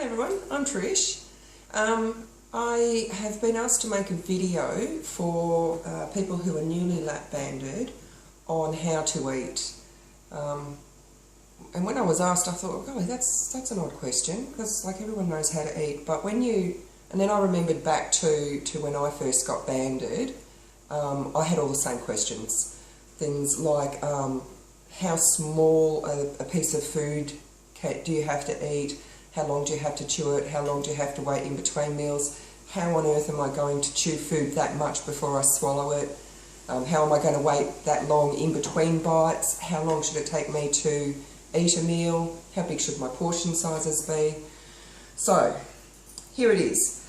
Hi everyone, I'm Trish. I have been asked to make a video for people who are newly lap banded on how to eat. And when I was asked, I thought, oh golly, that's an odd question, because like everyone knows how to eat. But when you, and then I remembered back to when I first got banded, I had all the same questions. Things like how small a piece of food do you have to eat? How long do you have to chew it? How long do you have to wait in between meals? How on earth am I going to chew food that much before I swallow it? How am I going to wait that long in between bites? How long should it take me to eat a meal? How big should my portion sizes be? So, here it is.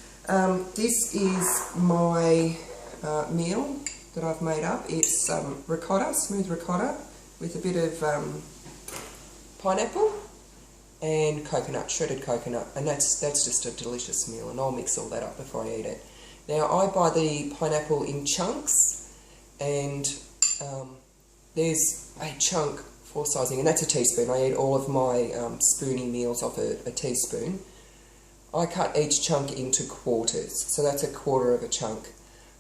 This is my meal that I've made up. It's ricotta, smooth ricotta, with a bit of pineapple and coconut, shredded coconut, and that's just a delicious meal, and I'll mix all that up before I eat it. Now I buy the pineapple in chunks, and there's a chunk for sizing, and that's a teaspoon. I eat all of my spooning meals off a teaspoon. I cut each chunk into quarters, so that's a quarter of a chunk.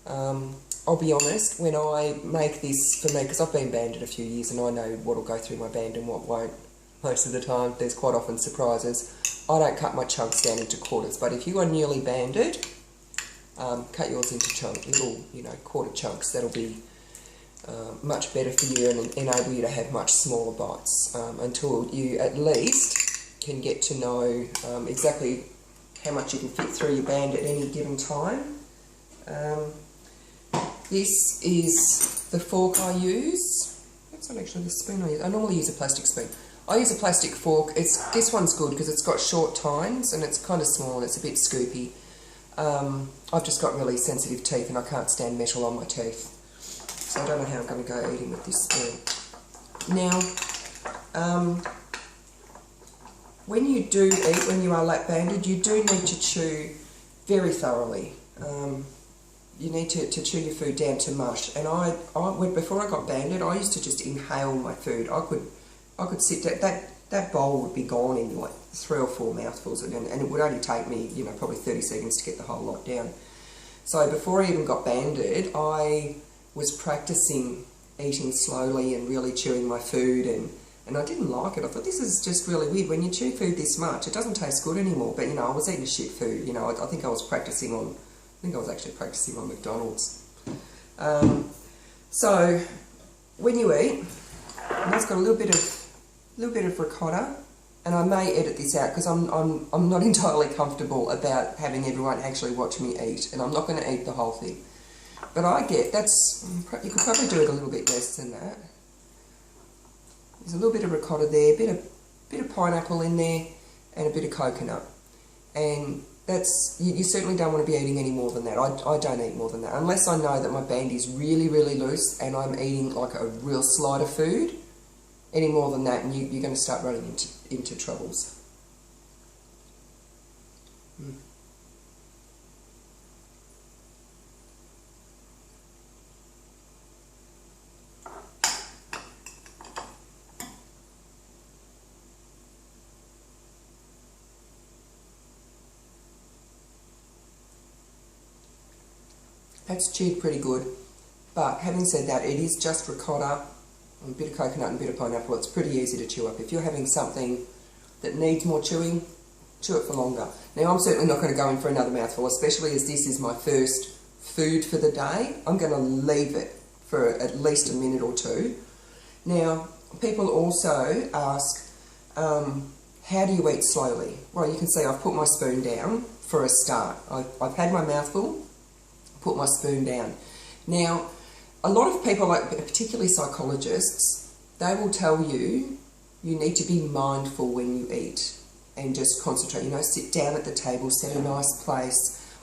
I'll be honest, when I make this for me, because I've been banded a few years and I know what will go through my band and what won't. Most of the time, there's quite often surprises. I don't cut my chunks down into quarters, but if you are newly banded, cut yours into little, quarter chunks. That'll be much better for you and enable you to have much smaller bites until you at least can get to know exactly how much you can fit through your band at any given time. This is the fork I use. That's not actually the spoon I use. I normally use a plastic spoon. I use a plastic fork. This one's good because it's got short tines and it's kind of small and it's a bit scoopy. I've just got really sensitive teeth and I can't stand metal on my teeth. So I don't know how I'm going to go eating with this spoon. Now, when you do eat, when you are lap banded, you do need to chew very thoroughly. You need to chew your food down to mush. And before I got banded, I used to just inhale my food. I could sit there, that bowl would be gone in like 3 or 4 mouthfuls, and it would only take me, probably 30 seconds to get the whole lot down. So before I even got banded, I was practicing eating slowly and really chewing my food, and I didn't like it. I thought, this is just really weird. When you chew food this much, it doesn't taste good anymore. But, I was eating shit food. I think I was actually practicing on McDonald's. So when you eat, and that's got a little bit of ricotta, and I may edit this out because I'm not entirely comfortable about having everyone actually watch me eat, and I'm not going to eat the whole thing. But you could probably do it a little bit less than that. There's a little bit of ricotta there, a bit of pineapple in there, and a bit of coconut. And you certainly don't want to be eating any more than that. I don't eat more than that. Unless I know that my band is really, really loose and I'm eating like a real slide of food. Any more than that and you're going to start running into troubles. That's chewed pretty good, but having said that, it is just ricotta, a bit of coconut and a bit of pineapple. It's pretty easy to chew up. If you're having something that needs more chewing, chew it for longer. Now, I'm certainly not going to go in for another mouthful, especially as this is my first food for the day. I'm going to leave it for at least a minute or two. Now, people also ask, how do you eat slowly? Well, you can see I've put my spoon down for a start. I've had my mouthful, put my spoon down. Now, a lot of people, particularly psychologists, they will tell you need to be mindful when you eat and just concentrate. Sit down at the table, set a nice place.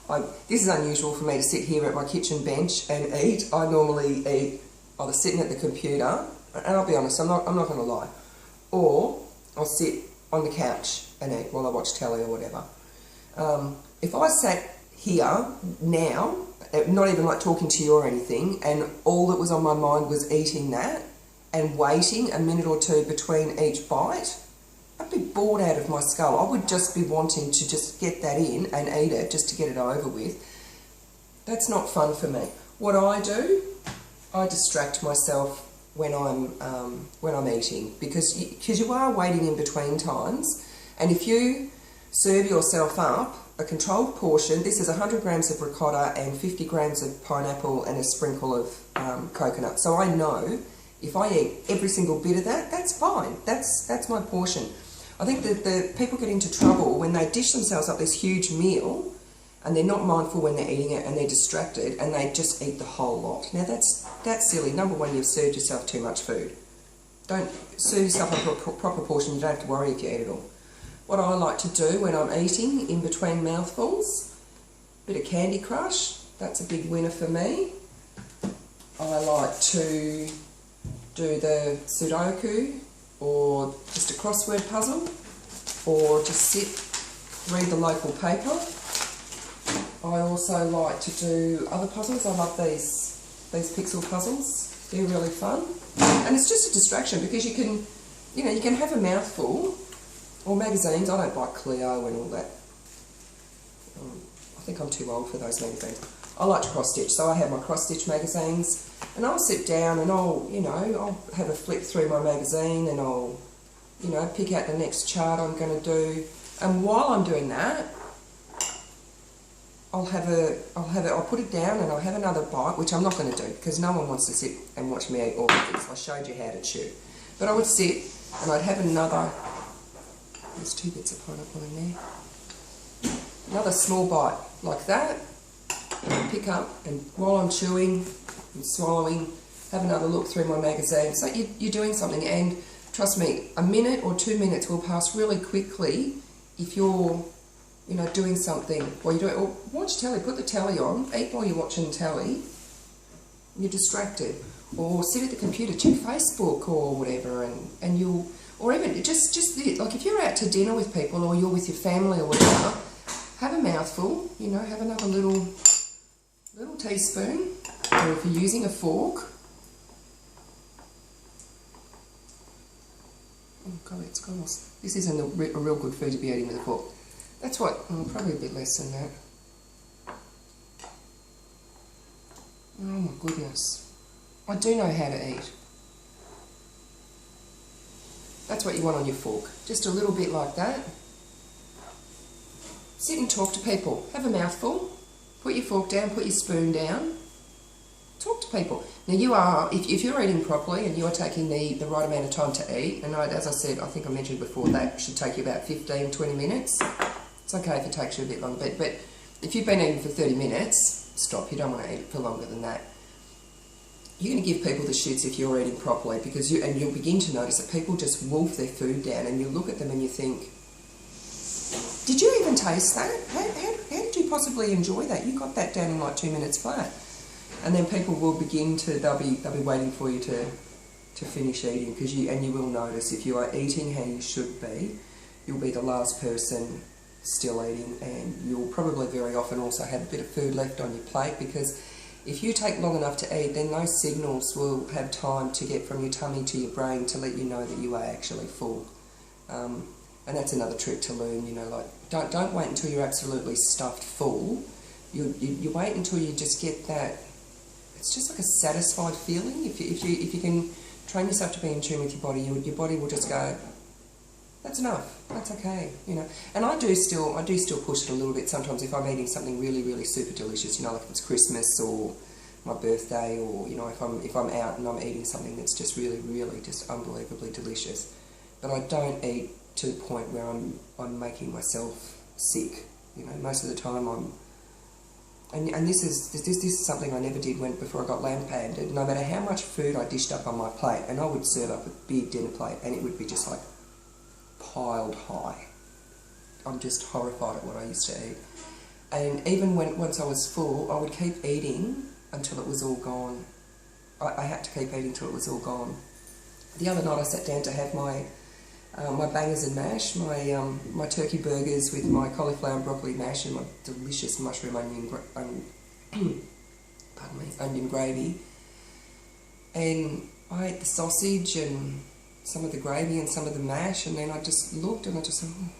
This is unusual for me to sit here at my kitchen bench and eat. I normally eat either sitting at the computer, and I'll be honest, I'm not going to lie, or I'll sit on the couch and eat while I watch telly or whatever. If I sat here now, not even like talking to you or anything, and all that was on my mind was eating that and waiting a minute or two between each bite, I'd be bored out of my skull. I would just be wanting to just get that in and eat it just to get it over with. That's not fun for me. What I do, I distract myself when I'm eating, because you are waiting in between times, and if you serve yourself up a controlled portion, this is 100 grams of ricotta and 50 grams of pineapple and a sprinkle of coconut. So I know if I eat every single bit of that, that's fine. That's my portion. I think that the people get into trouble when they dish themselves up this huge meal and they're not mindful when they're eating it and they're distracted and they just eat the whole lot. Now that's silly. Number one, you've served yourself too much food. Don't serve yourself a proper portion. You don't have to worry if you eat it all. What I like to do when I'm eating in between mouthfuls, a bit of Candy Crush, that's a big winner for me. I like to do the Sudoku or just a crossword puzzle, or just sit, read the local paper. I also like to do other puzzles. I love these pixel puzzles. They're really fun. And it's just a distraction because you can have a mouthful. Or magazines. I don't like Clio and all that. I think I'm too old for those magazines. I like to cross-stitch, so I have my cross-stitch magazines, and I'll sit down and I'll have a flip through my magazine and I'll, pick out the next chart I'm going to do. And while I'm doing that, I'll put it down and I'll have another bite, which I'm not going to do because no one wants to sit and watch me eat all of this. I showed you how to chew. But I would sit and I'd have another. There's 2 bits of pineapple in there. Another small bite like that, and I pick up, and while I'm chewing and swallowing, have another look through my magazine. So you're doing something, and trust me, a minute or 2 minutes will pass really quickly if you're, doing something while you're doing. Or watch telly, put the telly on, eat while you're watching telly. You're distracted, or sit at the computer, check Facebook or whatever, and you'll. Or even just like if you're out to dinner with people or you're with your family or whatever, have a mouthful, have another little teaspoon, or if you're using a fork. Oh God, it's gone. This isn't a real good food to be eating with a fork. That's what, probably a bit less than that. Oh my goodness. I do know how to eat. That's what you want on your fork. Just a little bit like that. Sit and talk to people. Have a mouthful. Put your fork down, put your spoon down. Talk to people. Now if you're eating properly and you are taking the right amount of time to eat, and as I said, I think I mentioned before, that should take you about 15, 20 minutes. It's okay if it takes you a bit longer, but if you've been eating for 30 minutes, stop. You don't want to eat for longer than that. You're going to give people the shits if you're eating properly, because you'll begin to notice that people just wolf their food down, and you look at them and you think, did you even taste that? How did you possibly enjoy that? You got that down in like 2 minutes flat. And then people will begin to, they'll be waiting for you to finish eating, because you will notice if you are eating how you should be, you'll be the last person still eating, and you'll probably very often also have a bit of food left on your plate, because if you take long enough to eat, then those signals will have time to get from your tummy to your brain to let you know that you are actually full. And that's another trick to learn, like don't wait until you're absolutely stuffed full. You wait until you just get that. It's just like a satisfied feeling. If you can train yourself to be in tune with your body, your body will just go, that's enough. That's okay, And I do still push it a little bit sometimes if I'm eating something really, really super delicious. Like if it's Christmas or my birthday, or if I'm out and I'm eating something that's just really, really just unbelievably delicious. But I don't eat to the point where I'm making myself sick. Most of the time and this is something I never did before I got Lampad. No matter how much food I dished up on my plate, and I would serve up a big dinner plate, and it would be just like piled high. I'm just horrified at what I used to eat. And even once I was full, I would keep eating until it was all gone. I had to keep eating till it was all gone. The other night I sat down to have my bangers and mash, my turkey burgers with my cauliflower and broccoli mash and my delicious mushroom onion gravy. And I ate the sausage and some of the gravy and some of the mash, and then I just looked and I just thought,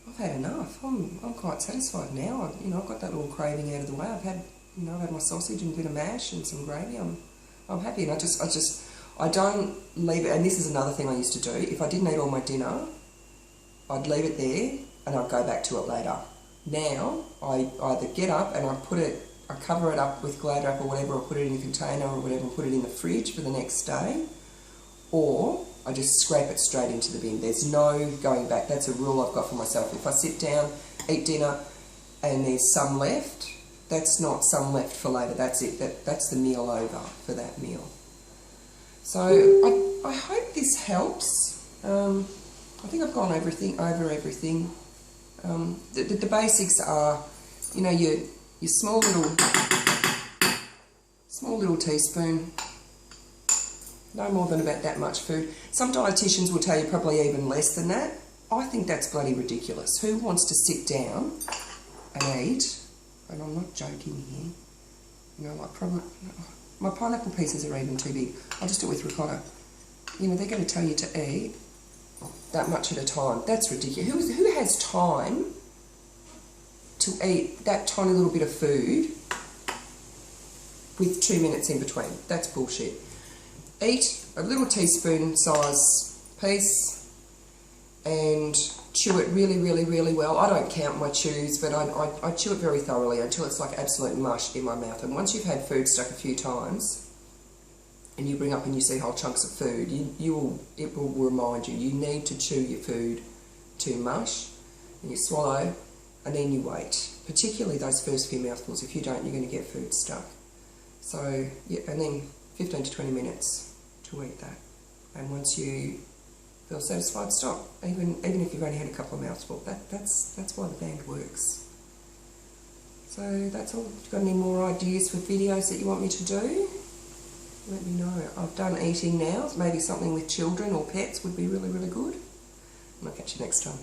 I've had enough. I'm quite satisfied now. I've got that little craving out of the way. I've had my sausage and a bit of mash and some gravy. I'm happy, and I don't leave it. And this is another thing I used to do. If I didn't eat all my dinner, I'd leave it there and I'd go back to it later. Now I either get up and I cover it up with Glad wrap or whatever, or put it in a container or whatever, and put it in the fridge for the next day, or I just scrape it straight into the bin. There's no going back. That's a rule I've got for myself. If I sit down, eat dinner, and there's some left, that's not some left for later. That's it. That's the meal over for that meal. So I hope this helps. I think I've gone over everything. The basics are, your small little teaspoon. No more than about that much food. Some dietitians will tell you probably even less than that. I think that's bloody ridiculous. Who wants to sit down and eat? And I'm not joking here. My pineapple pieces are even too big. I'll just do it with ricotta. They're going to tell you to eat that much at a time. That's ridiculous. Who has time to eat that tiny little bit of food with 2 minutes in between? That's bullshit. Eat a little teaspoon size piece and chew it really, really, really well. I don't count my chews, but I chew it very thoroughly until it's like absolute mush in my mouth. And once you've had food stuck a few times and you bring up and you see whole chunks of food, it will remind you need to chew your food to mush, and you swallow and then you wait. Particularly those first few mouthfuls. If you don't, you're going to get food stuck. So, yeah, and then 15 to 20 minutes to eat that. And once you feel satisfied, stop. Even if you've only had a couple of mouthfuls. That's why the band works. So that's all. If you've got any more ideas for videos that you want me to do, let me know. I've done eating now. Maybe something with children or pets would be really, really good. And I'll catch you next time.